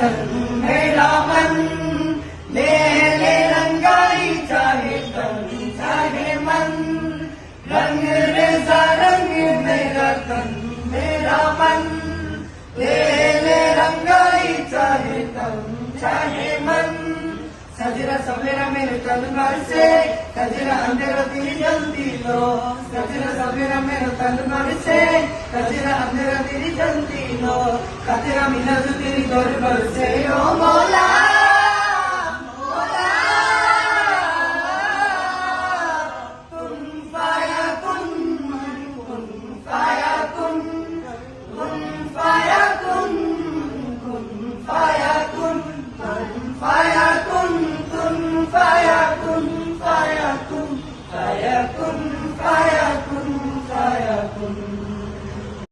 तन मेरा मन, ले ले रंगाई चाहे तन चाहे मन, रंग रेजा रंग मेरा तन मेरा मन, ले ले रंगाई चाहे तन चाहे मन। सजरा सवेरा मेरे तन भर से, सजरा अंधेरा तेरी जल्दी लो, सजरा सवेरा मेरे तन भर से, सजरा अंधेरा तेरी जल्दी लो, सजरा मिलत तेरी दरबार से ओ मौला मौला। कुन फाया कुन, कुन फाया कुन, कुन फाया कुन, कुन फाया कुन, कुन फाया कुन, कुन फाया कुन, फाया कुन, फाया कुन, फाया कुन, फाया कुन।